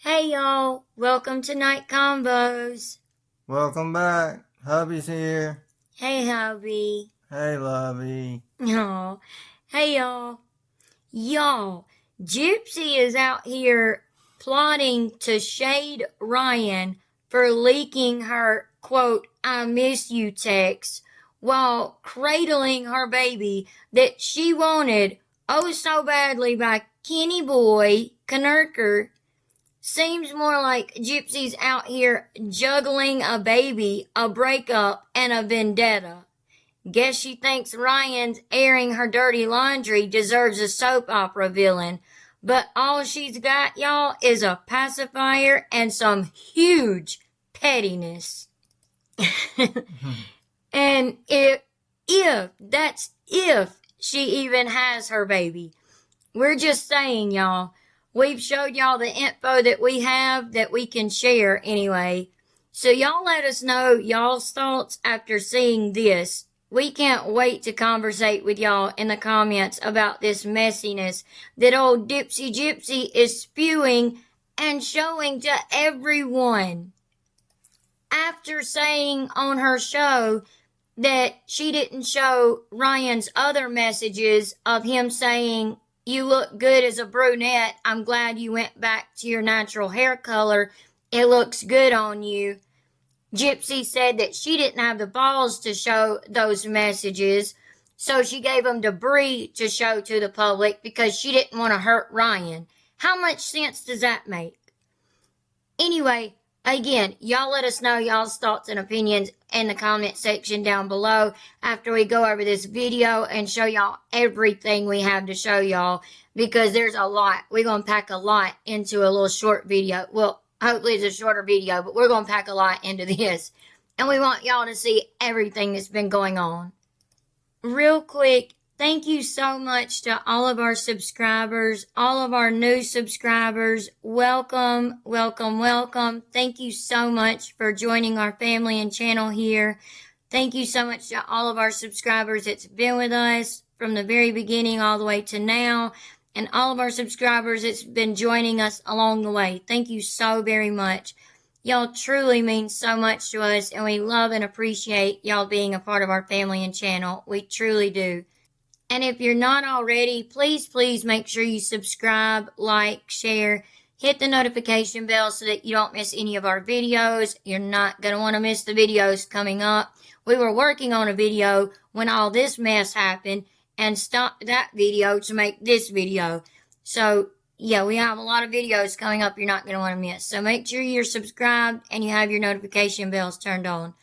Hey y'all, welcome to Night Combos. Welcome back. Hubby's here. Hey hubby. Hey, lovey. Aw. Hey y'all. Gypsy is out here plotting to shade Ryan for leaking her, quote, I miss you text while cradling her baby that she wanted oh so badly by Kenny Boy Knerker. Seems more like Gypsy's out here juggling a baby, a breakup, and a vendetta. Guess she thinks Ryan's airing her dirty laundry deserves a soap opera villain. But all she's got, y'all, is a pacifier and some huge pettiness. And if she even has her baby. We're just saying, y'all. We've showed y'all the info that we have that we can share anyway. So y'all let us know y'all's thoughts after seeing this. We can't wait to conversate with y'all in the comments about this messiness that old Gypsy is spewing and showing to everyone. After saying on her show that she didn't show Ryan's other messages of him saying, you look good as a brunette. I'm glad you went back to your natural hair color. It looks good on you. Gypsy said that she didn't have the balls to show those messages, so she gave them to Bree to show to the public because she didn't want to hurt Ryan. How much sense does that make? Anyway, again, y'all let us know y'all's thoughts and opinions in the comment section down below after we go over this video and show y'all everything we have to show y'all, because there's a lot. We're going to pack a lot into a little short video. Well, hopefully it's a shorter video, but we're going to pack a lot into this. And we want y'all to see everything that's been going on. Real quick, thank you so much to all of our subscribers, all of our new subscribers. Welcome, welcome, welcome. Thank you so much for joining our family and channel here. Thank you so much to all of our subscribers that's been with us from the very beginning all the way to now, and all of our subscribers that's been joining us along the way. Thank you so very much. Y'all truly mean so much to us, and we love and appreciate y'all being a part of our family and channel. We truly do. And if you're not already, please make sure you subscribe, like, share, hit the notification bell so that you don't miss any of our videos. You're not going to want to miss the videos coming up. We were working on a video when all this mess happened and stopped that video to make this video. So, yeah, we have a lot of videos coming up you're not going to want to miss. So make sure you're subscribed and you have your notification bells turned on.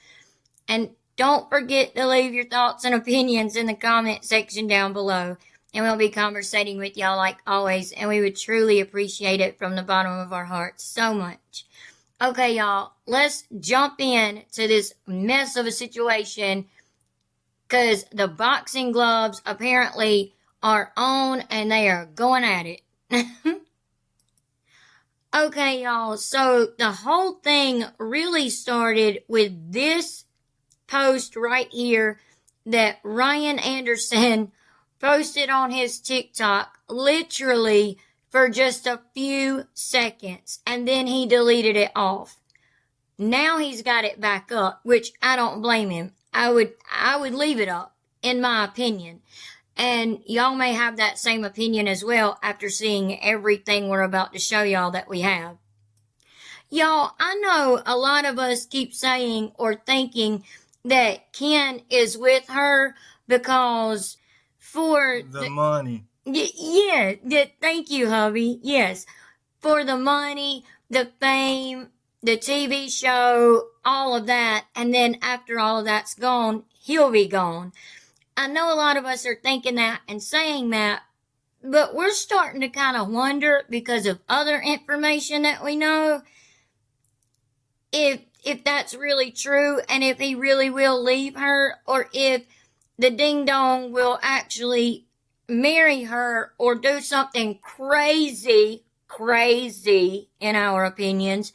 And don't forget to leave your thoughts and opinions in the comment section down below. And we'll be conversating with y'all like always. And we would truly appreciate it from the bottom of our hearts so much. Okay, y'all. Let's jump in to this mess of a situation. Because the boxing gloves apparently are on and they are going at it. Okay, y'all. So the whole thing really started with this post right here that Ryan Anderson posted on his TikTok literally for just a few seconds, and then he deleted it off. Now he's got it back up, which I don't blame him. I would leave it up, in my opinion. And y'all may have that same opinion as well after seeing everything we're about to show y'all that we have. Y'all, I know a lot of us keep saying or thinking that Ken is with her because for the money. Yeah, thank you, hubby. Yes, for the money, the fame, the TV show, all of that. And then after all of that's gone, he'll be gone. I know a lot of us are thinking that and saying that, but we're starting to kind of wonder because of other information that we know if that's really true and if he really will leave her, or if the ding-dong will actually marry her or do something crazy in our opinions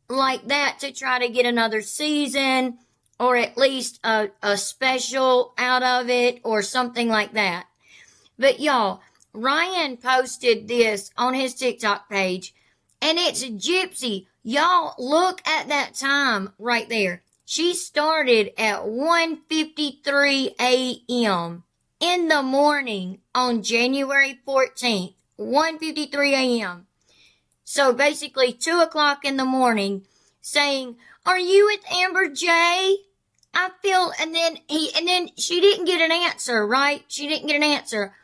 like that to try to get another season or at least a special out of it or something like that. But y'all, Ryan posted this on his TikTok page And it's Gypsy. Y'all, look at that time right there. She started at 1:53 a.m. in the morning on January 14th. 1:53 a.m. So basically 2 o'clock in the morning saying, "Are you with Amber J?" I feel, and then she didn't get an answer, right? She didn't get an answer.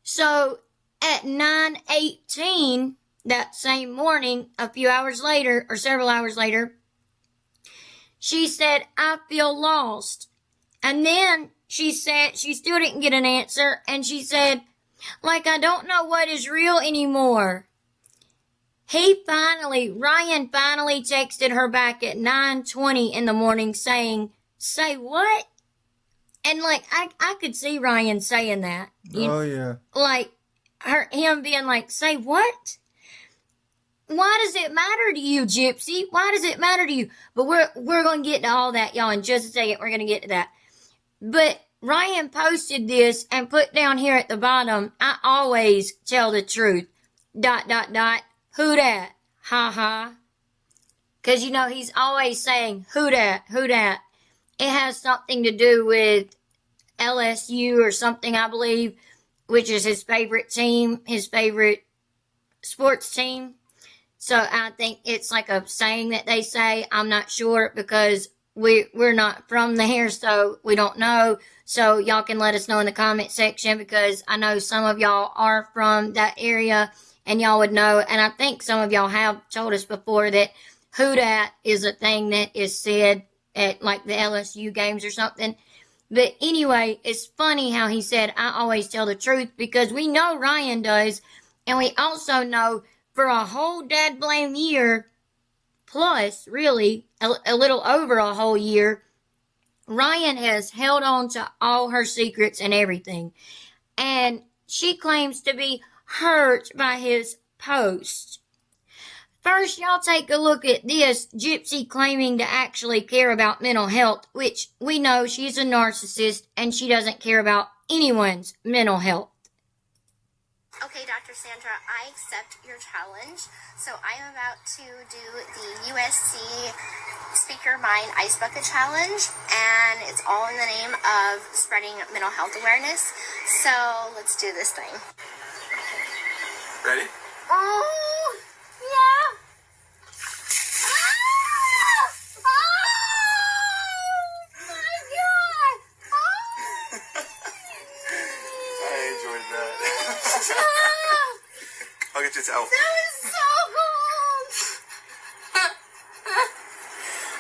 So at 9:18 that same morning, a few hours later, or several hours later, she said, "I feel lost." And then she said she still didn't get an answer, and she said, "Like I don't know what is real anymore." Ryan finally texted her back at 9:20 in the morning saying, "Say what?" And like, I could see Ryan saying that. Yeah. Like, him being like, "Say what?" Why does it matter to you, Gypsy? Why does it matter to you? But we're going to get to all that, y'all, in just a second. We're going to get to that. But Ryan posted this and put down here at the bottom, "I always tell the truth. ... Who dat? Ha ha." Because, he's always saying, "Who dat? Who dat?" It has something to do with LSU or something, I believe, which is his favorite team, his favorite sports team. So I think it's like a saying that they say. I'm not sure because we're not from there, so we don't know. So y'all can let us know in the comment section because I know some of y'all are from that area and y'all would know. And I think some of y'all have told us before that who dat is a thing that is said at like the LSU games or something. But anyway, it's funny how he said, "I always tell the truth," because we know Ryan does. And we also know for a whole dad blame year, plus really a little over a whole year, Ryan has held on to all her secrets and everything. And she claims to be hurt by his post. First, y'all take a look at this. Gypsy claiming to actually care about mental health, which we know she's a narcissist and she doesn't care about anyone's mental health. Okay, Dr. Sandra, I accept your challenge. So I am about to do the USC Speaker Mind Ice Bucket Challenge, and it's all in the name of spreading mental health awareness. So let's do this thing. Ready? Oh, yeah. I'll get you a towel. That was so cool.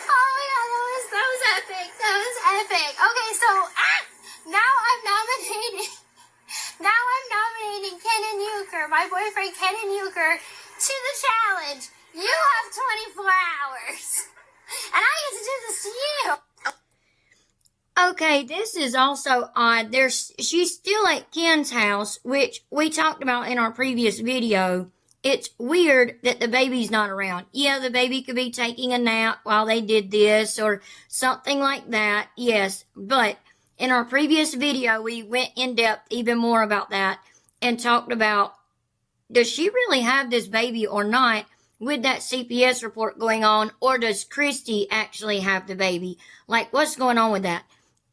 Oh my god, that was epic. That was epic. Okay, so now I'm nominating Kenan Euchre, my boyfriend Kenan Euchre, to the challenge. You have 24 hours. And I get to do this to you. Okay, this is also odd. She's still at Ken's house, which we talked about in our previous video. It's weird that the baby's not around. Yeah, the baby could be taking a nap while they did this or something like that. Yes, but in our previous video, we went in depth even more about that and talked about, does she really have this baby or not with that CPS report going on, or does Christy actually have the baby? Like, what's going on with that?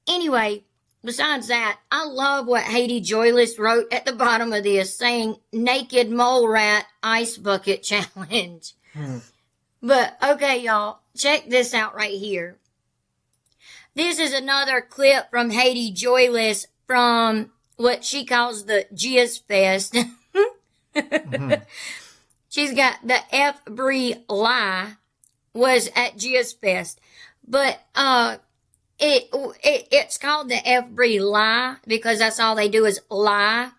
Anyway, besides that, I love what Haiti Joyless wrote at the bottom of this saying, "Naked Mole Rat Ice Bucket Challenge." But, okay, y'all, check this out right here. This is another clip from Haiti Joyless from what she calls the Gypsy Fest. She's got the F. Bree Lie was at Gypsy Fest. But, it's called the F. Bree Lie because that's all they do is lie.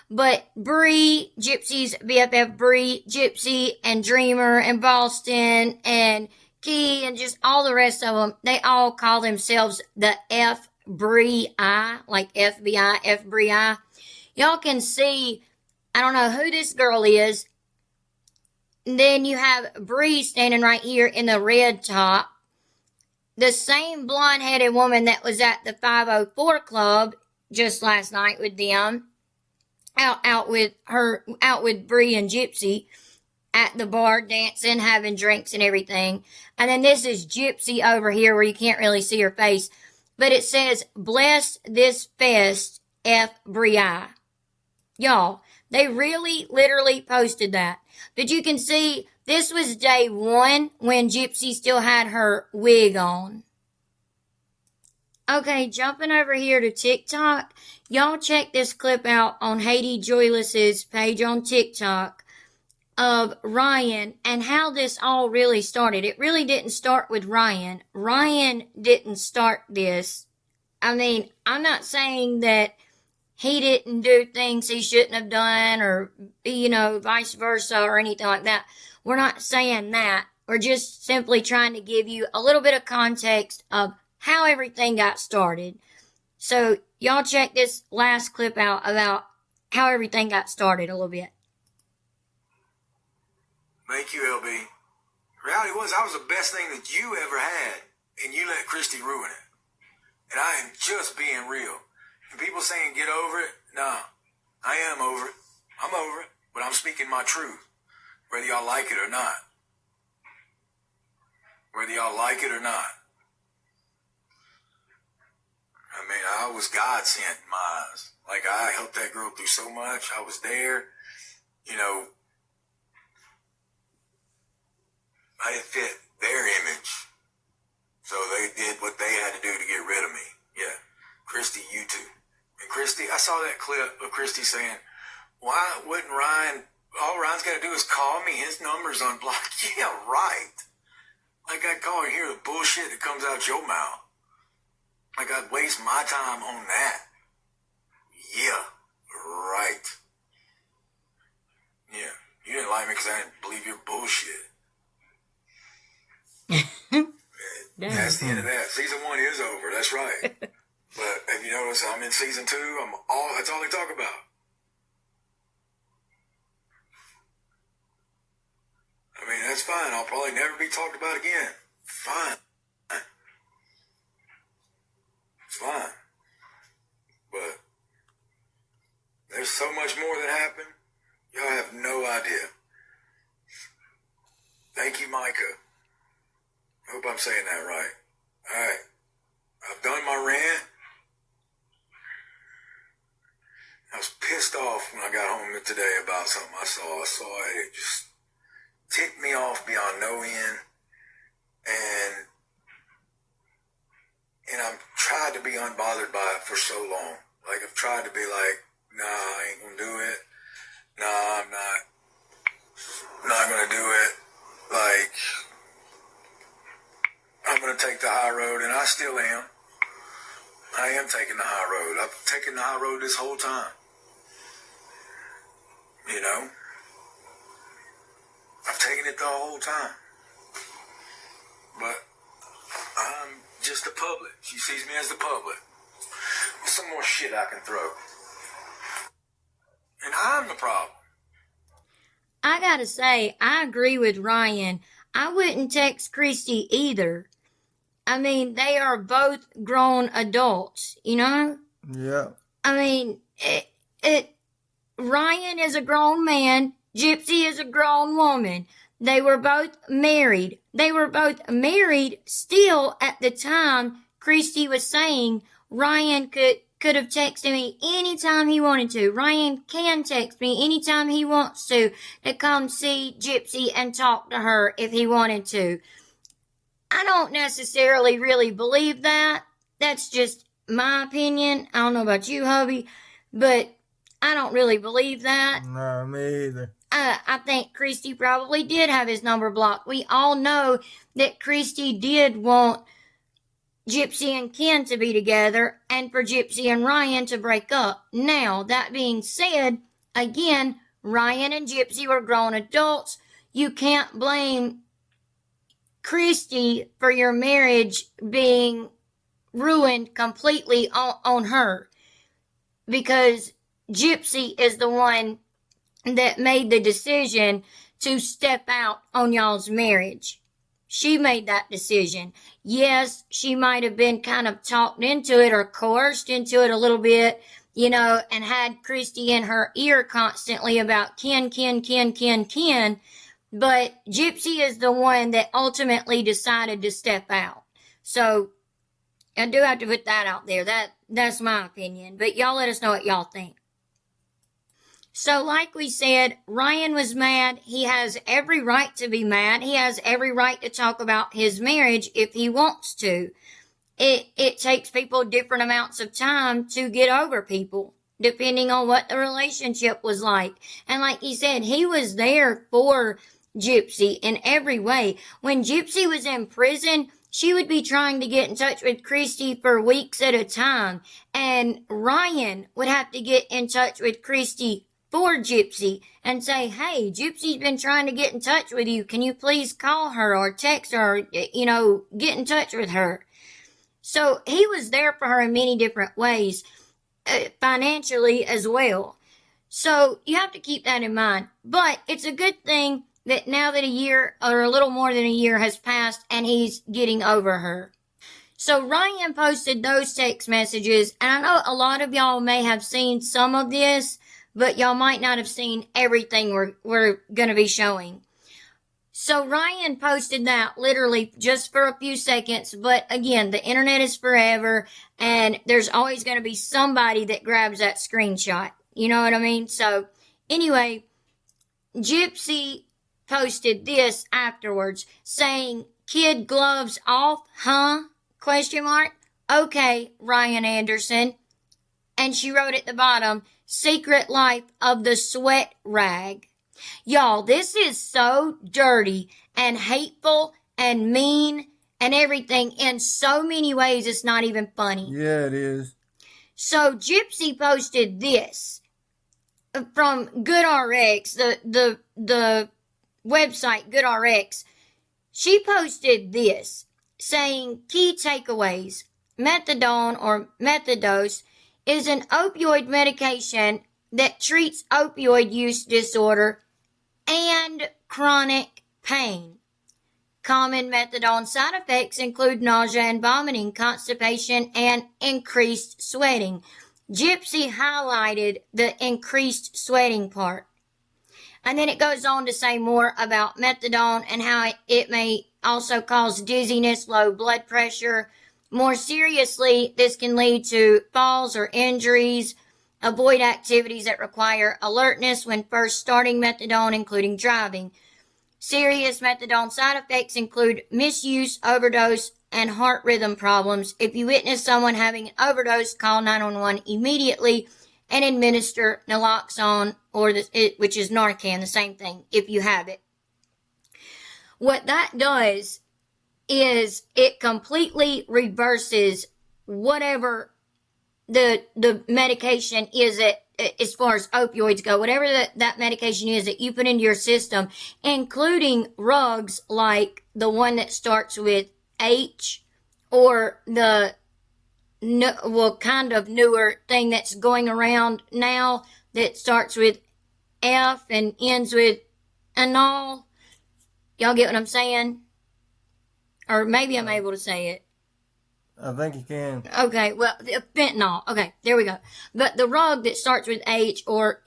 But Bree, Gypsy's BFF Bree, Gypsy, and Dreamer, and Boston, and Key, and just all the rest of them, they all call themselves the F. Bree I, like FBI, F. Bree I. Y'all can see, I don't know who this girl is. And then you have Bree standing right here in the red top. The same blonde-headed woman that was at the 504 Club just last night with them, out with Bree and Gypsy, at the bar dancing, having drinks and everything. And then this is Gypsy over here where you can't really see her face. But it says, bless this fest, F. Bri. Y'all, they really literally posted that. But you can see this was day 1 when Gypsy still had her wig on. Okay, jumping over here to TikTok. Y'all check this clip out on Haiti Joyless's page on TikTok of Ryan and how this all really started. It really didn't start with Ryan. Ryan didn't start this. I mean, I'm not saying that he didn't do things he shouldn't have done or, vice versa or anything like that. We're not saying that. We're just simply trying to give you a little bit of context of how everything got started. So y'all check this last clip out about how everything got started a little bit. Thank you, LB. Reality was, I was the best thing that you ever had, and you let Christy ruin it. And I am just being real. And people saying get over it, nah, I am over it. I'm over it, but I'm speaking my truth, whether y'all like it or not. Whether y'all like it or not. I mean, I was God sent in my eyes. Like, I helped that girl through so much. I was there. I didn't fit their image. So they did what they had to do to get rid of me. Yeah. Christy, you too. And Christy, I saw that clip of Christy saying, why wouldn't Ryan, all Ryan's got to do is call me. His number's unblocked. Yeah, right. Like, I'd call and hear the bullshit that comes out your mouth. Like, I'd waste my time on that. Yeah, right. Yeah, you didn't like me because I didn't believe your bullshit. That's the end of that. Season 1 is over. That's right. But have you noticed I'm in season 2? That's all they talk about. I mean, that's fine. I'll probably never be talked about again. Fine. It's fine. But there's so much more that happened. Y'all have no idea. Thank you, Micah. I hope I'm saying that right. All right. I've done my rant. I was pissed off when I got home today about something I saw. I saw it just ticked me off beyond no end. And I've tried to be unbothered by it for so long. Like, I've tried to be like, nah, I ain't gonna do it. Nah, I'm not gonna do it. Like, I'm going to take the high road, and I still am. I am taking the high road. I've taken the high road this whole time. I've taken it the whole time. But I'm just the public. She sees me as the public. What's some more shit I can throw? And I'm the problem. I gotta say, I agree with Ryan. I wouldn't text Christy either. I mean, they are both grown adults, Yeah. I mean, Ryan is a grown man. Gypsy is a grown woman. They were both married. They were both married still at the time Christy was saying Ryan could have texted me anytime he wanted to. Ryan can text me anytime he wants to come see Gypsy and talk to her if he wanted to. I don't necessarily really believe that. That's just my opinion. I don't know about you, hubby, but I don't really believe that. No, me either. I think Christy probably did have his number blocked. We all know that Christy did want Gypsy and Ken to be together and for Gypsy and Ryan to break up. Now, that being said, again, Ryan and Gypsy were grown adults. You can't blame Christy for your marriage being ruined completely on her, because Gypsy is the one that made the decision to step out on y'all's marriage. She made that decision. Yes, she might have been kind of talked into it or coerced into it a little bit, and had Christy in her ear constantly about Ken. But Gypsy is the one that ultimately decided to step out. So I do have to put that out there. That's my opinion. But y'all let us know what y'all think. So like we said, Ryan was mad. He has every right to be mad. He has every right to talk about his marriage if he wants to. It takes people different amounts of time to get over people, depending on what the relationship was like. And like he said, he was there for Gypsy in every way. When Gypsy was in prison, she would be trying to get in touch with Christy for weeks at a time. And Ryan would have to get in touch with Christy for Gypsy and say, hey, Gypsy's been trying to get in touch with you. Can you please call her or text her, get in touch with her? So he was there for her in many different ways, financially as well. So you have to keep that in mind. But it's a good thing that now that a year or a little more than a year has passed and he's getting over her. So Ryan posted those text messages, and I know a lot of y'all may have seen some of this, but y'all might not have seen everything we're going to be showing. So Ryan posted that literally just for a few seconds, but again, the internet is forever, and there's always going to be somebody that grabs that screenshot. You know what I mean? So anyway, Gypsy posted this afterwards saying, kid gloves off, huh? ? Okay, Ryan Anderson. And she wrote at the bottom, Secret Life of the Sweat Rag. Y'all, this is so dirty and hateful and mean and everything in so many ways it's not even funny. Yeah, it is. So Gypsy posted this from GoodRx, the website GoodRx. She posted this saying, key takeaways. Methadone or methadose is an opioid medication that treats opioid use disorder and chronic pain. Common methadone side effects include nausea and vomiting, constipation, and increased sweating. Gypsy highlighted the increased sweating part. And then it goes on to say more about methadone and how it may also cause dizziness, low blood pressure. More seriously, this can lead to falls or injuries. Avoid activities that require alertness when first starting methadone, including driving. Serious methadone side effects include misuse, overdose, and heart rhythm problems. If you witness someone having an overdose, call 911 immediately and administer naloxone, which is Narcan, the same thing, if you have it. What that does is it completely reverses whatever the medication is as far as opioids go, whatever that medication is that you put into your system, including drugs like the one that starts with H or the kind of newer thing that's going around now that starts with F and ends with anol. Y'all get what I'm saying? Or maybe I'm able to say it. I think you can. Okay, well, fentanyl. Okay, there we go. But the rug that starts with H or,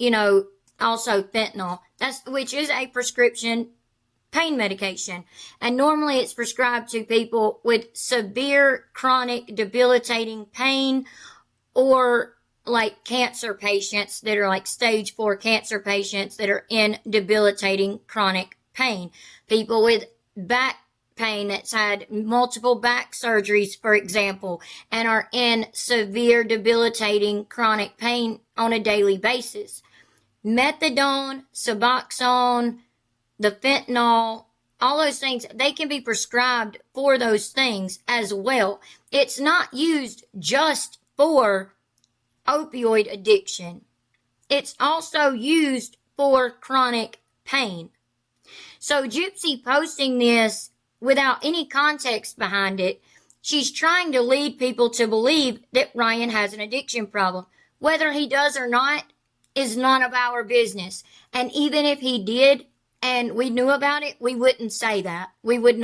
also fentanyl, which is a prescription pain medication. And normally it's prescribed to people with severe chronic debilitating pain or like cancer patients that are like stage 4 cancer patients that are in debilitating chronic pain. People with back pain that's had multiple back surgeries, for example, and are in severe debilitating chronic pain on a daily basis. Methadone, Suboxone, the fentanyl, all those things, they can be prescribed for those things as well. It's not used just for opioid addiction. It's also used for chronic pain. So Gypsy posting this without any context behind it, she's trying to lead people to believe that Ryan has an addiction problem. Whether he does or not is none of our business. And even if he did and we knew about it, we wouldn't say that. We wouldn't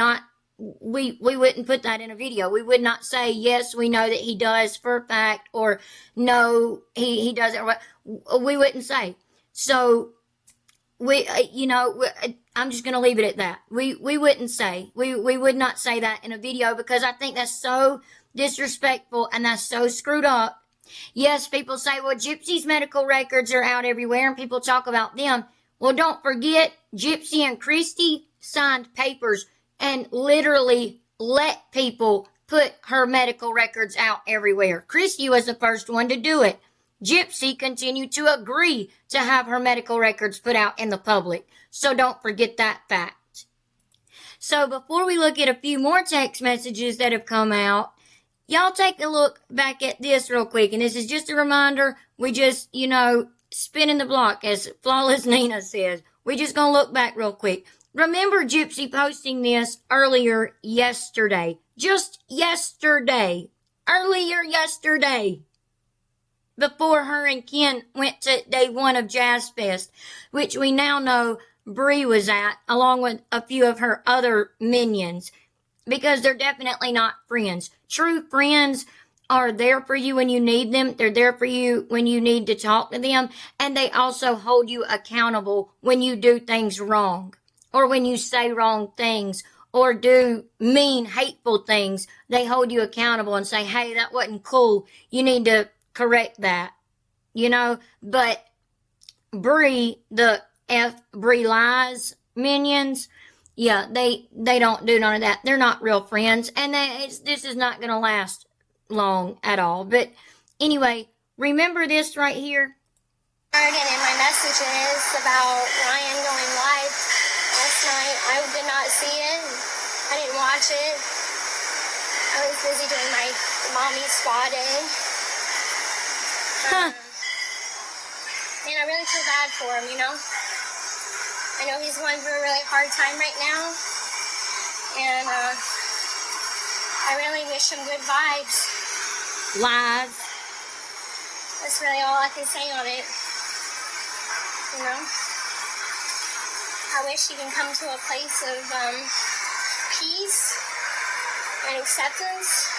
put that in a video. We would not say, yes, we know that he does for a fact, or no, he doesn't. We wouldn't say. So I'm just going to leave it at that. We wouldn't say. We would not say that in a video because I think that's so disrespectful and that's so screwed up. Yes, people say, well, Gypsy's medical records are out everywhere and people talk about them. Well, don't forget, Gypsy and Christy signed papers and literally let people put her medical records out everywhere. Christy was the first one to do it. Gypsy continued to agree to have her medical records put out in the public. So don't forget that fact. So before we look at a few more text messages that have come out, y'all take a look back at this real quick. And this is just a reminder. We just, spinning the block, as Flawless Nina says. We just gonna look back real quick. Remember Gypsy posting this earlier yesterday. Just yesterday. Earlier yesterday. Before her and Ken went to day one of Jazz Fest, which we now know Bree was at, along with a few of her other minions, because they're definitely not friends. True friends are there for you when you need them. They're there for you when you need to talk to them, and they also hold you accountable when you do things wrong, or when you say wrong things, or do mean, hateful things. They hold you accountable and say, hey, that wasn't cool. You need to correct that, but Bree, the Bree Lies minions, yeah, they don't do none of that. They're not real friends, and this is not going to last long at all. But anyway, remember this right here. And in my messages about Ryan going live last night, I did not see it. I didn't watch it. I was busy doing my mommy spa day. Huh. And I really feel bad for him, I know he's going through a really hard time right now. And I really wish him good vibes. Lies. That's really all I can say on it. I wish he can come to a place of peace and acceptance.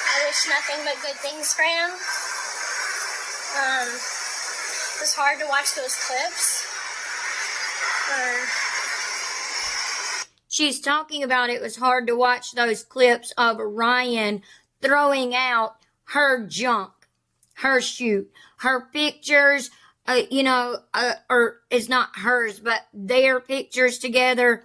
I wish nothing but good things for him. It was hard to watch those clips. She's talking about it was hard to watch those clips of Ryan throwing out her junk, her shoot, her pictures, or it's not hers, but their pictures together,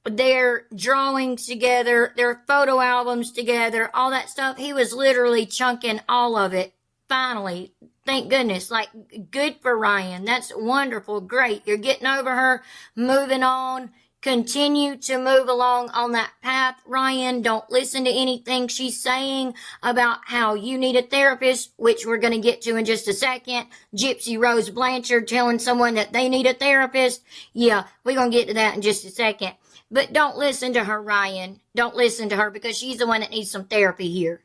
their drawings together, their photo albums together, all that stuff. He was literally chunking all of it. Finally, thank goodness. Like, good for Ryan. That's wonderful. Great. You're getting over her, moving on. Continue to move along on that path, Ryan. Don't listen to anything she's saying about how you need a therapist, which we're going to get to in just a second. Gypsy Rose Blanchard telling someone that they need a therapist. Yeah, we're going to get to that in just a second. But don't listen to her, Ryan. Don't listen to her because she's the one that needs some therapy here.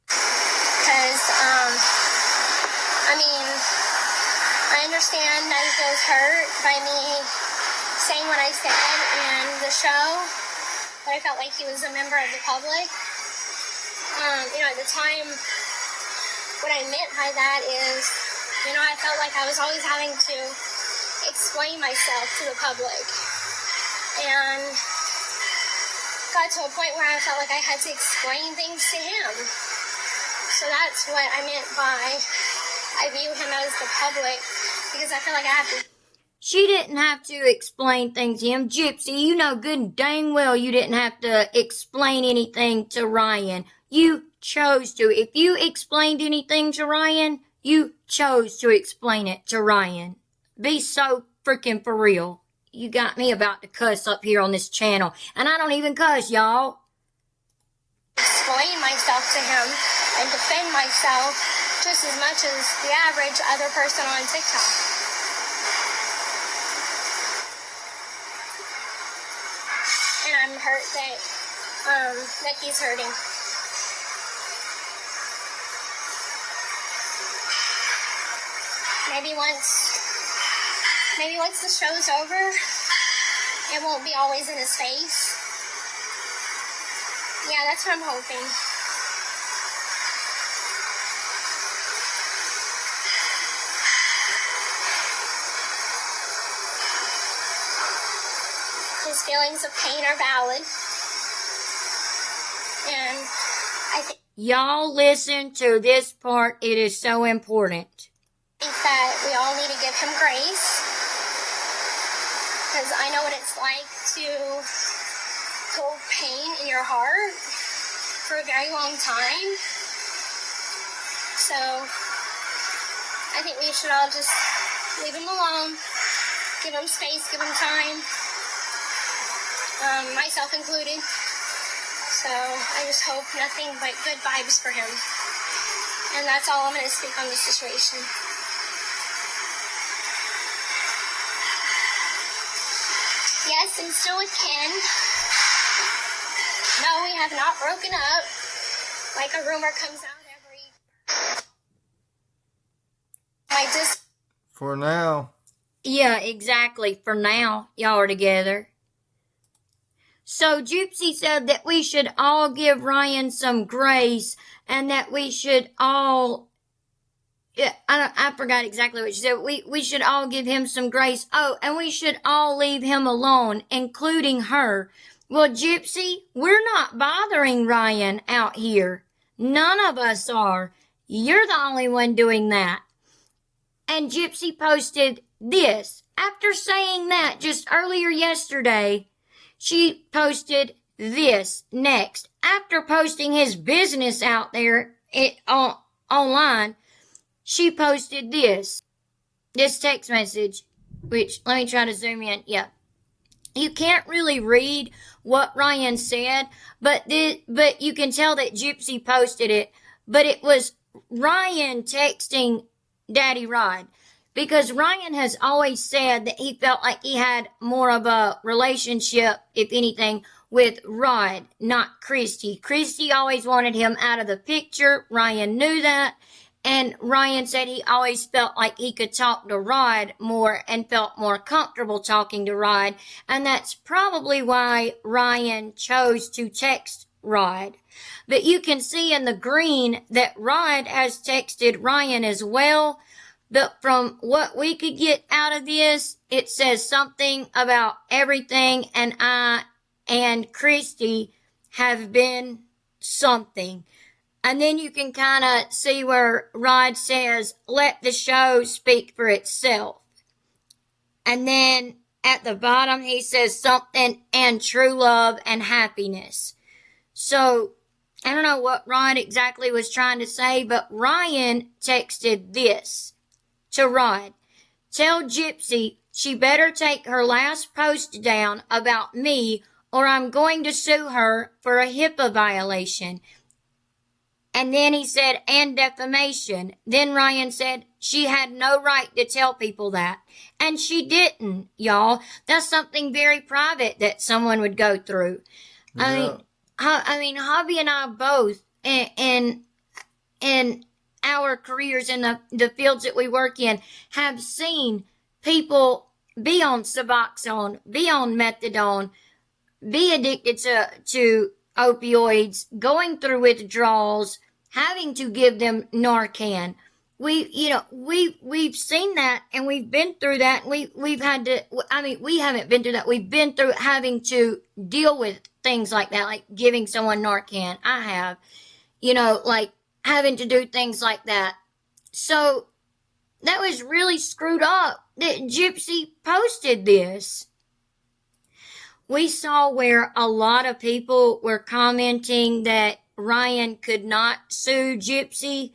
Because, I understand that he feels hurt by me saying what I said in the show, but I felt like he was a member of the public. At the time, what I meant by that is, I felt like I was always having to explain myself to the public. And got to a point where I felt like I had to explain things to him. So that's what I meant by I view him as the public, because I feel like I have to. She didn't have to explain things to him. Gypsy, you know good and dang well you didn't have to explain anything to Ryan. You chose to. If you explained anything to Ryan, you chose to explain it to Ryan. Be so freaking for real. You got me about to cuss up here on this channel. And I don't even cuss, y'all. Explain myself to him and defend myself just as much as the average other person on TikTok. And I'm hurt that he's hurting. Maybe once the show's over, it won't be always in his face. Yeah, that's what I'm hoping. his feelings of pain are valid. And I think Y'all listen to this part. It is so important. that we all need to give him grace. Because I know what it's like to hold pain in your heart for a very long time. So I think we should all just leave him alone, give him space, give him time, myself included. So I just hope nothing but good vibes for him. And that's all I'm going to speak on this situation. Yes, I'm still with Ken. No, we have not broken up. Like a rumor comes out every... For now. Yeah, exactly. For now, y'all are together. So Gypsy said that we should all give Ryan some grace and that we should all... Yeah, I forgot exactly what she said. We should all give him some grace. Oh, and we should all leave him alone, including her. Well, Gypsy, we're not bothering Ryan out here. None of us are. You're the only one doing that. And Gypsy posted this. After saying that just earlier yesterday, she posted this next. After posting his business out there online, she posted this text message, which, let me try to zoom in. Yeah. You can't really read what Ryan said, but you can tell that Gypsy posted it. But it was Ryan texting Daddy Rod, because Ryan has always said that he felt like he had more of a relationship, if anything, with Rod, not Christy. Christy always wanted him out of the picture. Ryan knew that. And Ryan said he always felt like he could talk to Rod more and felt more comfortable talking to Rod. And that's probably why Ryan chose to text Rod. But you can see in the green that Rod has texted Ryan as well. But from what we could get out of this, it says something about everything and I and Christy have been something. And then you can kind of see where Rod says, let the show speak for itself. And then at the bottom, he says something and true love and happiness. So I don't know what Rod exactly was trying to say, but Ryan texted this to Rod. Tell Gypsy she better take her last post down about me or I'm going to sue her for a HIPAA violation. And then he said, and defamation. Then Ryan said she had no right to tell people that. And she didn't, y'all. That's something very private that someone would go through. Yeah. I mean, Hobby and I both, in our careers in the fields that we work in, have seen people be on Suboxone, be on Methadone, be addicted to opioids, going through withdrawals, having to give them Narcan. We've seen that and we've been through that. We've had to, we haven't been through that. We've been through having to deal with things like that, like giving someone Narcan. I have, like having to do things like that. So that was really screwed up that Gypsy posted this. We saw where a lot of people were commenting that Ryan could not sue Gypsy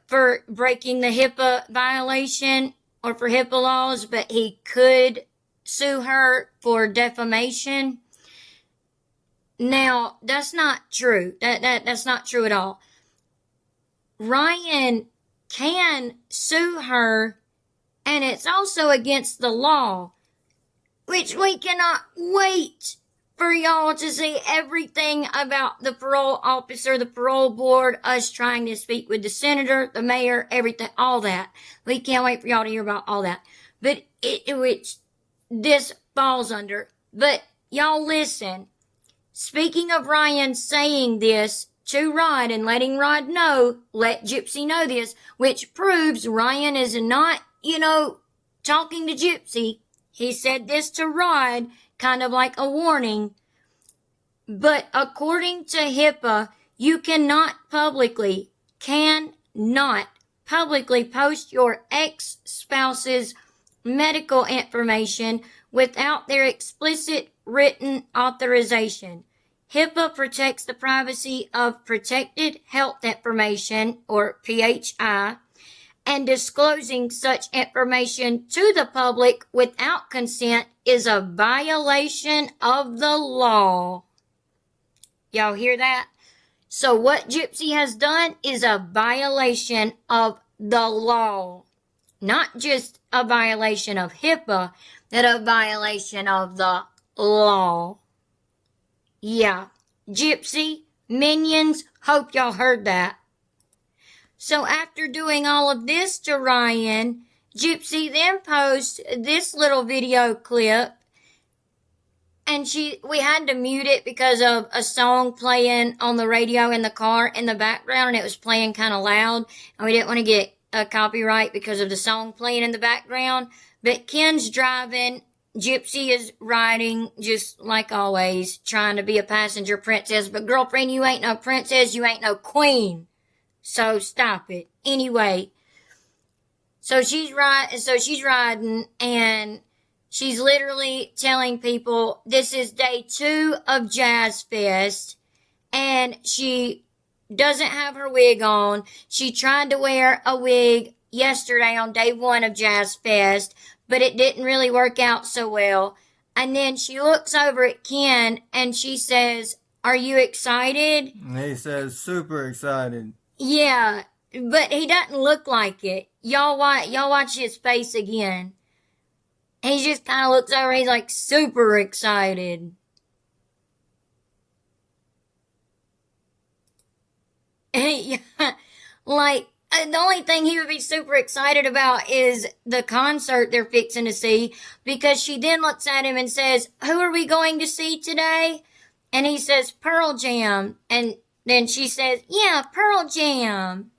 for breaking the HIPAA violation or for HIPAA laws, but he could sue her for defamation. Now, that's not true. That's not true at all. Ryan can sue her, and it's also against the law, which we cannot wait for y'all to see everything about the parole officer, the parole board, us trying to speak with the senator, the mayor, everything, all that. We can't wait for y'all to hear about all that. But which this falls under. But y'all listen. Speaking of Ryan saying this to Rod and letting Rod know, let Gypsy know this, which proves Ryan is not, talking to Gypsy. He said this to Rod, kind of like a warning. But according to HIPAA, you cannot publicly post your ex-spouse's medical information without their explicit written authorization. HIPAA protects the privacy of protected health information, or PHI, and disclosing such information to the public without consent is a violation of the law. Y'all hear that? So what Gypsy has done is a violation of the law. Not just a violation of HIPAA, but a violation of the law. Yeah, Gypsy, minions, hope y'all heard that. So after doing all of this to Ryan, Gypsy then posts this little video clip, and we had to mute it because of a song playing on the radio in the car in the background, and it was playing kind of loud, and we didn't want to get a copyright because of the song playing in the background. But Ken's driving, Gypsy is riding, just like always, trying to be a passenger princess. But girlfriend, you ain't no princess, you ain't no queen. So stop it. Anyway, so she's riding, and she's literally telling people this is day 2 of Jazz Fest, and she doesn't have her wig on. She tried to wear a wig yesterday on day 1 of Jazz Fest, but it didn't really work out so well. And then she looks over at Ken and she says, "Are you excited?" And he says, super excited. Yeah, but he doesn't look like it. Y'all watch his face again. He just kind of looks over, he's like super excited. Like, the only thing he would be super excited about is the concert they're fixing to see, because she then looks at him and says, "Who are we going to see today?" And he says, "Pearl Jam." And then she says, "Yeah, Pearl Jam."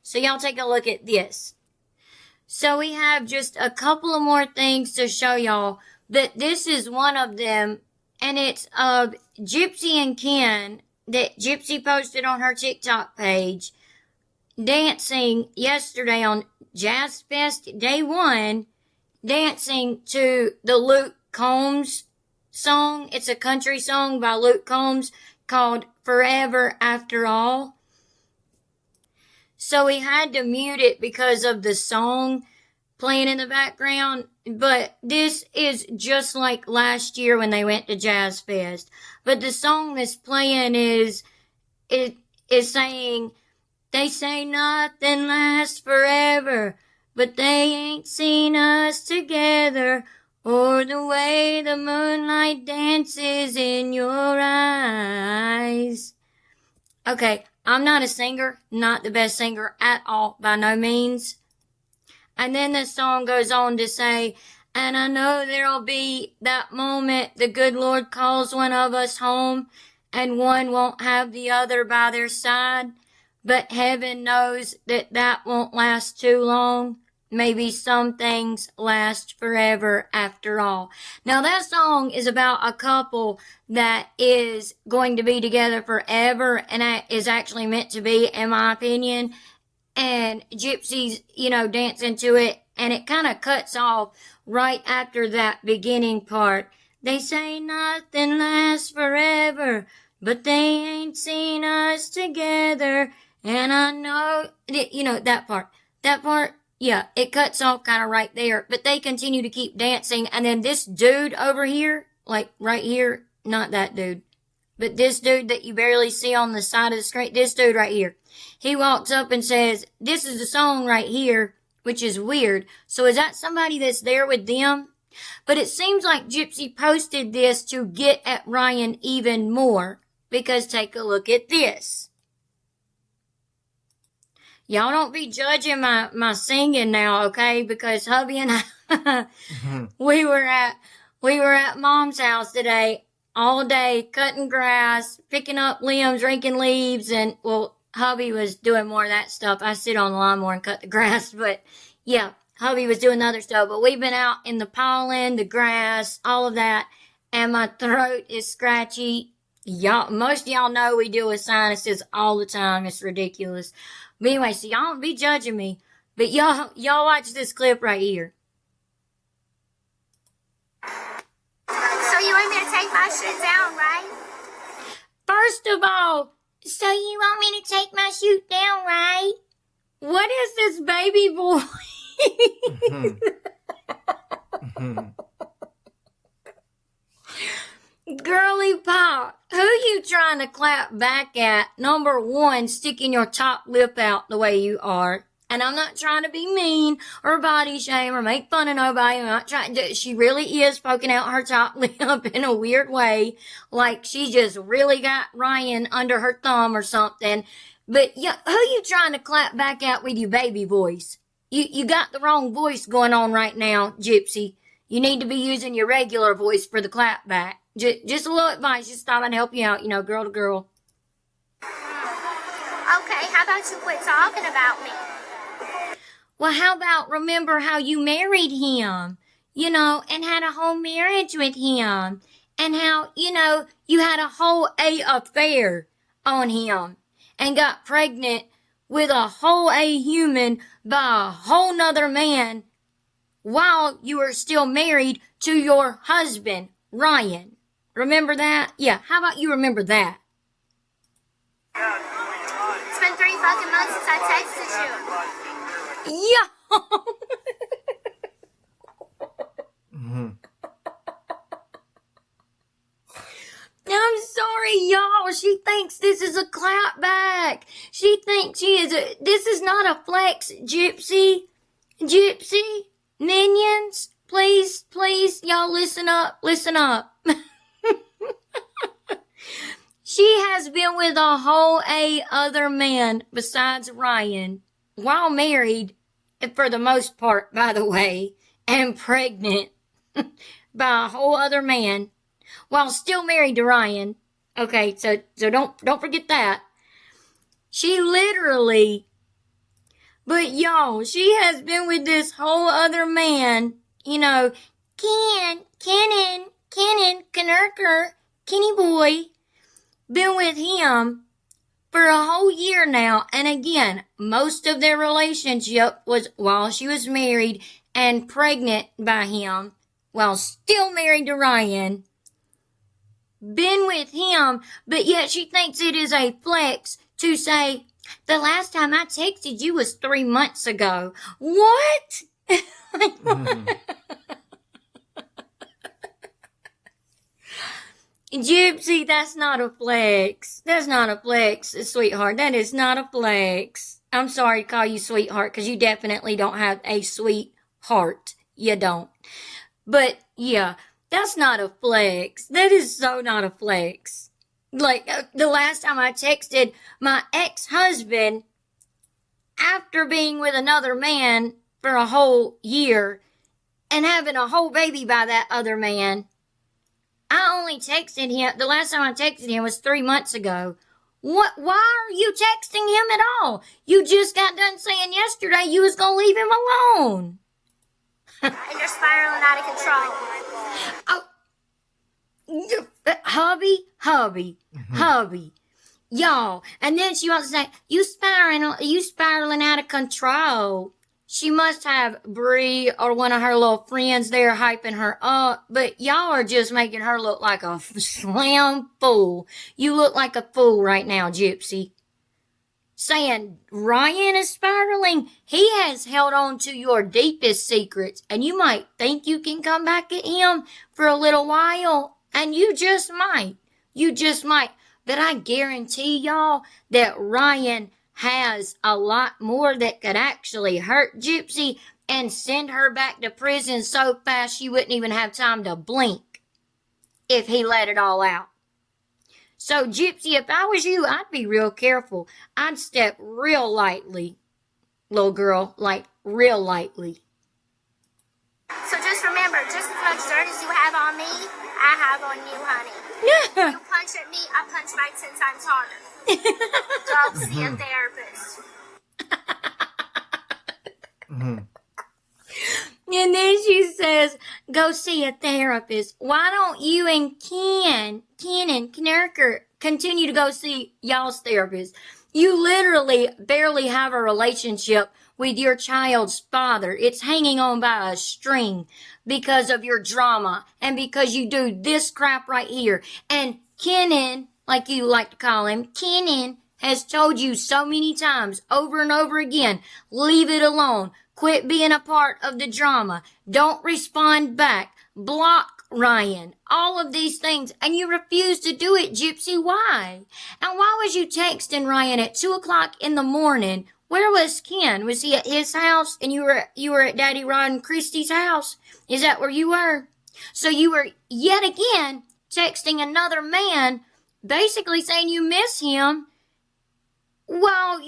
So y'all take a look at this. So we have just a couple of more things to show y'all, but this is one of them, and it's of Gypsy and Ken that Gypsy posted on her TikTok page, dancing yesterday on Jazz Fest Day 1, dancing to the Luke Combs song. It's a country song by Luke Combs called "Forever After All." So we had to mute it because of the song playing in the background. But this is just like last year when they went to Jazz Fest. But the song that's playing is saying, "They say nothing lasts forever, but they ain't seen us together, or the way the moonlight dances in your eyes." Okay, I'm not a singer, not the best singer at all, by no means. And then the song goes on to say, "And I know there'll be that moment the good Lord calls one of us home, and one won't have the other by their side. But heaven knows that that won't last too long. Maybe some things last forever after all." Now that song is about a couple that is going to be together forever, and that is actually meant to be, in my opinion. And Gypsy's, dancing to it, and it kind of cuts off right after that beginning part. "They say nothing lasts forever, but they ain't seen us together. And I know," that part. That part, yeah, it cuts off kind of right there. But they continue to keep dancing. And then this dude over here, like right here, not that dude, but this dude that you barely see on the side of the screen, this dude right here, he walks up and says, "This is the song right here," which is weird. So is that somebody that's there with them? But it seems like Gypsy posted this to get at Ryan even more, because take a look at this. Y'all don't be judging my singing now, okay? Because hubby and I, we were at Mom's house today all day, cutting grass, picking up limbs, raking leaves, and, well, hubby was doing more of that stuff. I sit on the lawnmower and cut the grass, but yeah, hubby was doing other stuff, but we've been out in the pollen, the grass, all of that, and my throat is scratchy. Most of y'all know we deal with sinuses all the time. It's ridiculous. But anyway, so y'all don't be judging me. But y'all watch this clip right here. So you want me to take my shit down, right? First of all, so you want me to take my shoot down, right? What is this baby boy? Girly pop, who you trying to clap back at? Number one, sticking your top lip out the way you are. And I'm not trying to be mean or body shame or make fun of nobody. I'm not trying to. She really is poking out her top lip in a weird way. Like she just really got Ryan under her thumb or something. But yeah, who you trying to clap back at with your baby voice? You got the wrong voice going on right now, Gypsy. You need to be using your regular voice for the clap back. Just a little advice. Just thought I'd help you out, girl to girl. Okay, how about you quit talking about me? Well, how about remember how you married him, and had a whole marriage with him, and how, you had a whole affair on him and got pregnant with a whole human by a whole nother man while you were still married to your husband, Ryan. Remember that? Yeah, how about you remember that? It's been 3 fucking months since I texted you. Yeah. I'm sorry, y'all. She thinks this is a clapback. She thinks this is not a flex, Gypsy. Gypsy, minions, please, y'all listen up. She has been with a whole other man besides Ryan while married, for the most part, by the way, and pregnant by a whole other man while still married to Ryan. Okay, so don't forget that. She literally, but y'all, she has been with this whole other man, Kenan, Kenny boy, been with him for a whole year now. And again, most of their relationship was while she was married and pregnant by him while still married to Ryan. Been with him, but yet she thinks it is a flex to say, the last time I texted you was 3 months ago. What? Gypsy, that's not a flex. That's not a flex, sweetheart. That is not a flex. I'm sorry to call you sweetheart because you definitely don't have a sweet heart. You don't. But yeah, that's not a flex. That is so not a flex. Like the last time I texted my ex-husband after being with another man for a whole year and having a whole baby by that other man, I only texted him, the last time I texted him was 3 months ago. Why are you texting him at all? You just got done saying yesterday you was gonna leave him alone. And you're spiraling out of control. Oh, hubby, y'all. And then she wants to say, you spiraling out of control. She must have Bree or one of her little friends there hyping her up, but y'all are just making her look like a slam fool. You look like a fool right now, Gypsy. Saying Ryan is spiraling, he has held on to your deepest secrets, and you might think you can come back at him for a little while, and you just might. But I guarantee y'all that Ryan has a lot more that could actually hurt Gypsy and send her back to prison so fast she wouldn't even have time to blink if he let it all out. So, Gypsy, if I was you, I'd be real careful. I'd step real lightly, little girl, like real lightly. So just remember, just as much dirt as you have on me, I have on you, honey. You punch at me, I punch back 10 times harder. Go see a therapist. And then she says, go see a therapist. Why don't you and Ken and Knurker continue to go see y'all's therapist? You literally barely have a relationship with your child's father. It's hanging on by a string because of your drama and because you do this crap right here. And Kenan, like you like to call him, Kenan has told you so many times over and over again, leave it alone. Quit being a part of the drama. Don't respond back. Block Ryan. All of these things. And you refuse to do it, Gypsy. Why? And why was you texting Ryan at 2 o'clock in the morning? Where was Ken? Was he at his house and you were at Daddy Rod and Christy's house? Is that where you were? So you were yet again texting another man, basically saying you miss him while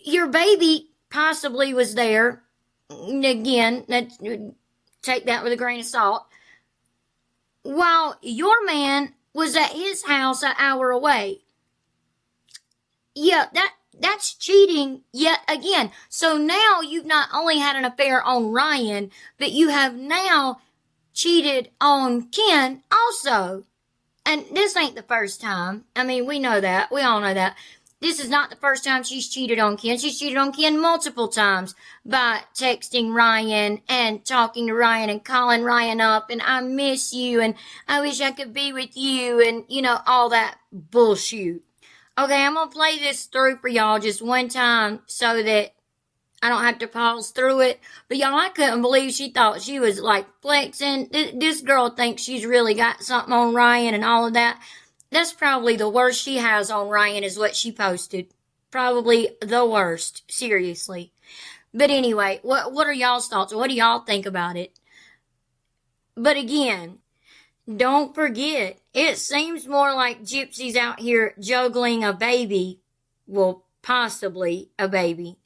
your baby possibly was there. Again, take that with a grain of salt. While your man was at his house an hour away. Yeah, that's cheating yet again. So now you've not only had an affair on Ryan, but you have now cheated on Ken also. And this ain't the first time. I mean, we know that. We all know that. This is not the first time she's cheated on Ken. She's cheated on Ken multiple times by texting Ryan and talking to Ryan and calling Ryan up and I miss you and I wish I could be with you and, all that bullshit. Okay, I'm going to play this through for y'all just one time so that I don't have to pause through it. But y'all, I couldn't believe she thought she was like flexing. This girl thinks she's really got something on Ryan and all of that. That's probably the worst she has on Ryan is what she posted. Probably the worst. Seriously. But anyway, what are y'all's thoughts? What do y'all think about it? But again, don't forget, it seems more like Gypsy's out here juggling a baby. Well, possibly a baby.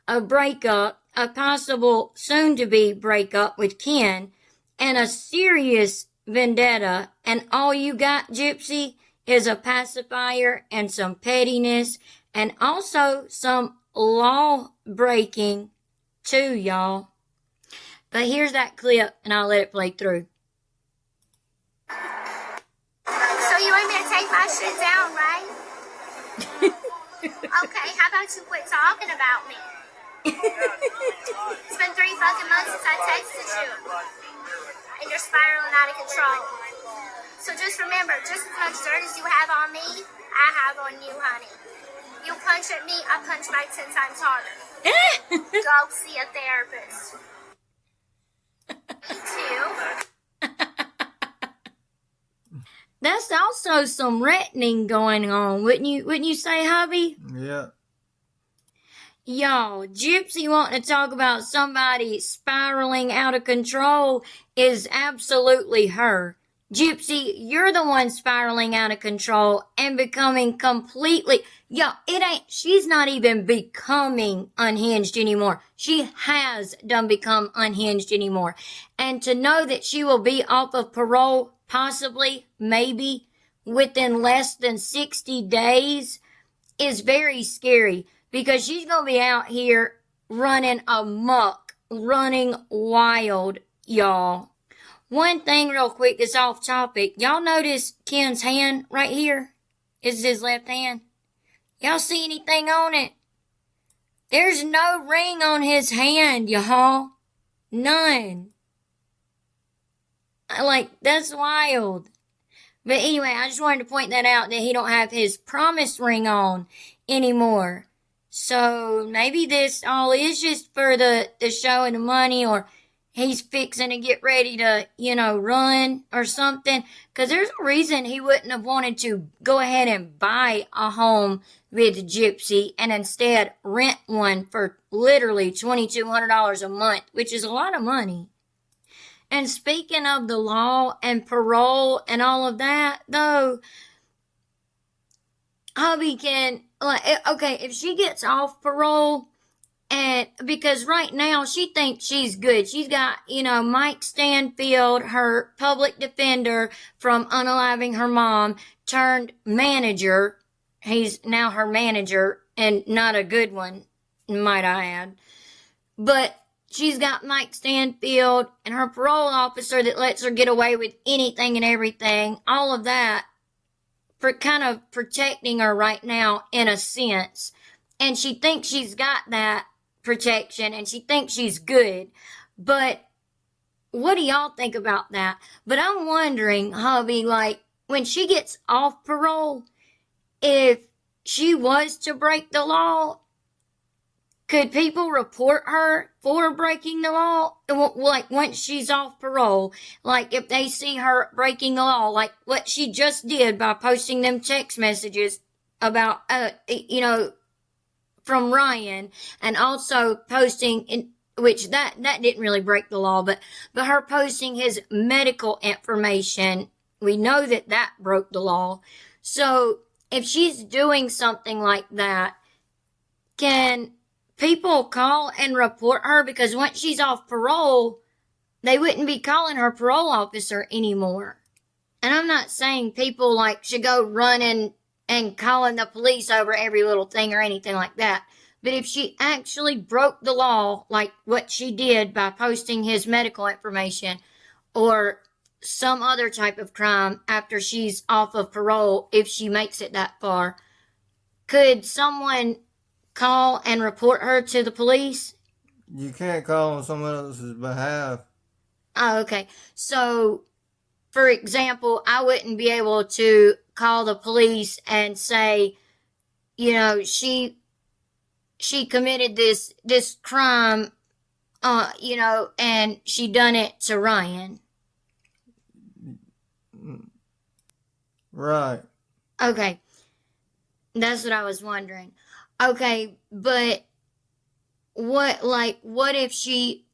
A breakup, a possible soon-to-be breakup with Ken, and a serious vendetta. And all you got, Gypsy, is a pacifier and some pettiness and also some law breaking too, y'all. But here's that clip and I'll let it play through. So you want me to take my shit down, right? Okay, how about you quit talking about me? It's been 3 fucking months since I texted you. And you're spiraling out of control. So just remember, just as much dirt as you have on me, I have on you, honey. You punch at me, I punch back 10 times harder. Go see a therapist. Me too. That's also some retting going on, wouldn't you say, hubby? Yeah. Y'all, Gypsy wanting to talk about somebody spiraling out of control is absolutely her. Gypsy, you're the one spiraling out of control and becoming completely, she's not even becoming unhinged anymore. She has done become unhinged anymore. And to know that she will be off of parole, possibly, maybe, within less than 60 days is very scary because she's going to be out here running amok, running wild, y'all. One thing real quick that's off topic. Y'all notice Ken's hand right here? This is his left hand. Y'all see anything on it? There's no ring on his hand, y'all. None. That's wild. But anyway, I just wanted to point that out that he don't have his promise ring on anymore. So maybe this all is just for the show and the money, or he's fixing to get ready to, run or something. Because there's a reason he wouldn't have wanted to go ahead and buy a home with Gypsy and instead rent one for literally $2,200 a month, which is a lot of money. And speaking of the law and parole and all of that, though, hubby can, if she gets off parole, and because right now she thinks she's good. She's got, Mike Stanfield, her public defender from unaliving her mom, turned manager. He's now her manager, and not a good one, might I add. But she's got Mike Stanfield and her parole officer that lets her get away with anything and everything, all of that, for kind of protecting her right now in a sense. And she thinks she's got that protection and she thinks she's good. But what do y'all think about that? But I'm wondering, hubby, like, when she gets off parole, if she was to break the law, could people report her for breaking the law? Like, once she's off parole, like, if they see her breaking the law, like what she just did by posting them text messages about, from Ryan, and also posting, which that didn't really break the law, but her posting his medical information, we know that broke the law. So if she's doing something like that, can people call and report her? Because once she's off parole, they wouldn't be calling her parole officer anymore. And I'm not saying people like should go running and calling the police over every little thing or anything like that. But if she actually broke the law, like what she did by posting his medical information, or some other type of crime after she's off of parole, if she makes it that far, could someone call and report her to the police? You can't call on someone else's behalf. Oh, okay. So, for example, I wouldn't be able to call the police and say, she committed this crime, and she done it to Ryan. Right. Okay. That's what I was wondering. Okay, but what if she,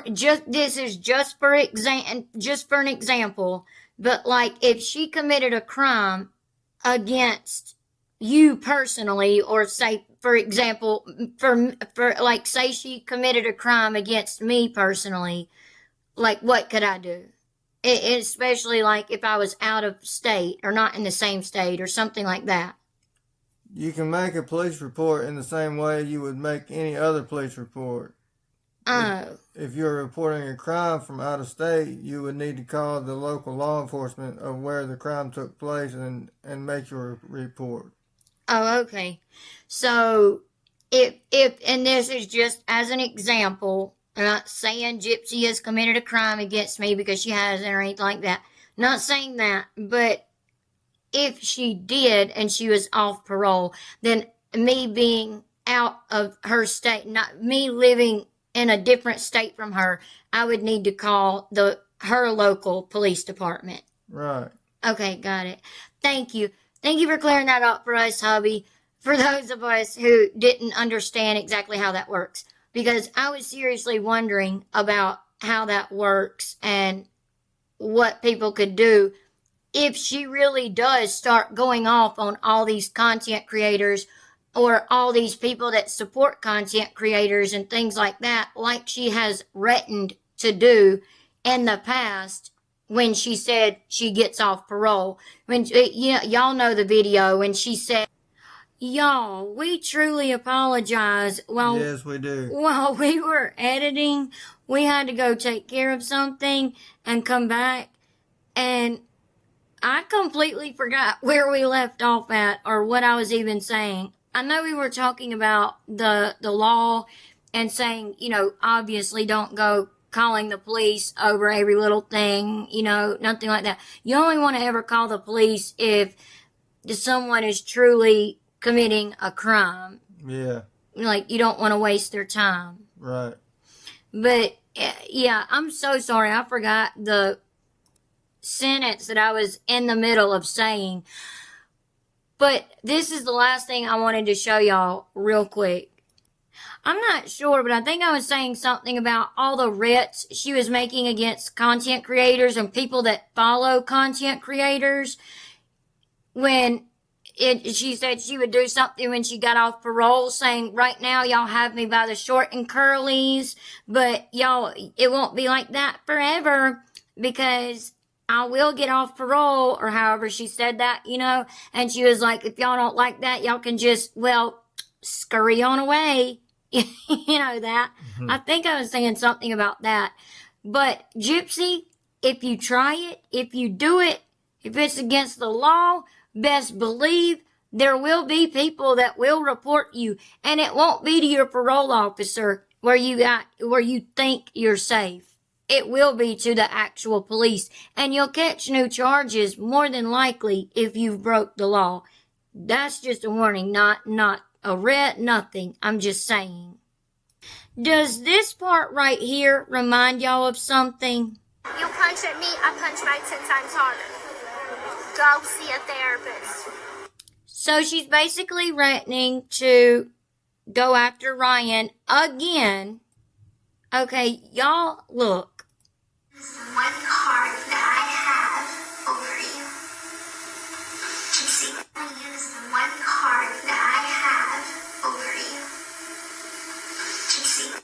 this is just for an example, but like if she committed a crime against you personally, or say, for example, for like, say she committed a crime against me personally, like, what could I do? Especially like if I was out of state or not in the same state or something like that. You can make a police report in the same way you would make any other police report. Oh. If you're reporting a crime from out of state, you would need to call the local law enforcement of where the crime took place and make your report. Oh, okay. So, if and this is just as an example, I'm not saying Gypsy has committed a crime against me because she hasn't or anything like that. Not saying that, but if she did and she was off parole, then me being out of her state, not me living in a different state from her, I would need to call her local police department. Right. Okay, got it. Thank you. Thank you for clearing that up for us, hubby. For those of us who didn't understand exactly how that works. Because I was seriously wondering about how that works and what people could do if she really does start going off on all these content creators or all these people that support content creators and things like that, like she has threatened to do in the past when she said she gets off parole. When y'all know the video when she said, "Y'all, we truly apologize." Well, yes, we do. While we were editing, we had to go take care of something and come back, and I completely forgot where we left off at or what I was even saying. I know we were talking about the law and saying, obviously don't go calling the police over every little thing, nothing like that. You only want to ever call the police if someone is truly committing a crime. Yeah. Like, you don't want to waste their time. Right. But, yeah, I'm so sorry. I forgot the sentence that I was in the middle of saying. But this is the last thing I wanted to show y'all real quick. I'm not sure, but I think I was saying something about all the threats she was making against content creators and people that follow content creators. When she said she would do something when she got off parole, saying, "Right now, y'all have me by the short and curlies, but y'all, it won't be like that forever because I will get off parole," or however she said that, and she was like, "If y'all don't like that, y'all can just, scurry on away, You know that? I think I was saying something about that. But Gypsy, if you try it, if you do it, if it's against the law, best believe there will be people that will report you. And it won't be to your parole officer where you think you're safe. It will be to the actual police. And you'll catch new charges more than likely if you've broke the law. That's just a warning, not a red, nothing. I'm just saying. Does this part right here remind y'all of something? You punch at me, I punch back 10 times harder. Go see a therapist. So she's basically threatening to go after Ryan again. Okay, y'all, look. This is one card that I have over you. Gypsy, I use the one card that I have over you. Gypsy.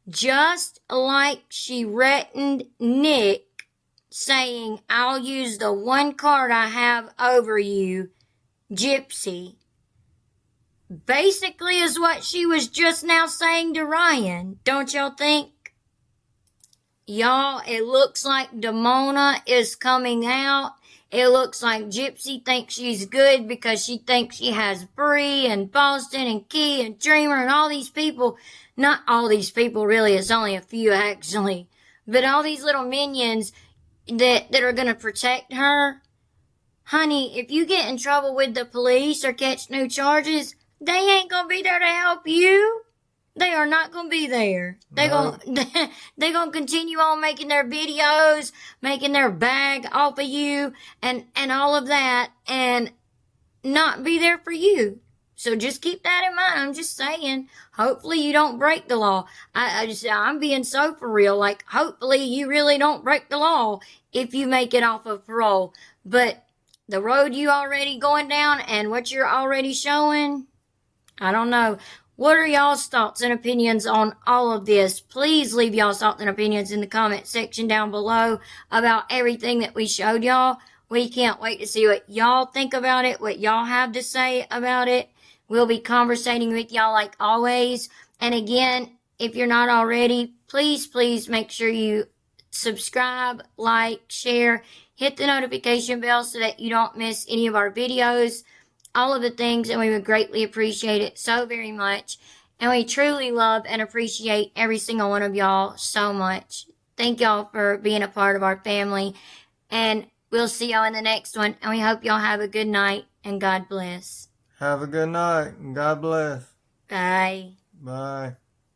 Just like she threatened Nick, saying, I'll use the one card I have over you, Gypsy. Basically is what she was just now saying to Ryan. Don't y'all think? Y'all, it looks like Damona is coming out. It looks like Gypsy thinks she's good because she thinks she has Bree and Boston and Key and Dreamer and all these people. Not all these people, really. It's only a few, actually. But all these little minions that are going to protect her. Honey, if you get in trouble with the police or catch new charges, they ain't going to be there to help you. They are not going to be there. They're going to continue on making their videos, making their bag off of you and all of that and not be there for you. So just keep that in mind. I'm just saying, hopefully you don't break the law. I'm being so for real. Like, hopefully you really don't break the law if you make it off of parole. But the road you already going down and what you're already showing, I don't know. What are y'all's thoughts and opinions on all of this? Please leave y'all's thoughts and opinions in the comment section down below about everything that we showed y'all. We can't wait to see what y'all think about it, what y'all have to say about it. We'll be conversating with y'all like always. And again, if you're not already, please make sure you subscribe, like, share, hit the notification bell so that you don't miss any of our videos. All of the things, and we would greatly appreciate it so very much. And we truly love and appreciate every single one of y'all so much. Thank y'all for being a part of our family. And we'll see y'all in the next one. And we hope y'all have a good night and God bless. Have a good night and God bless. Bye. Bye.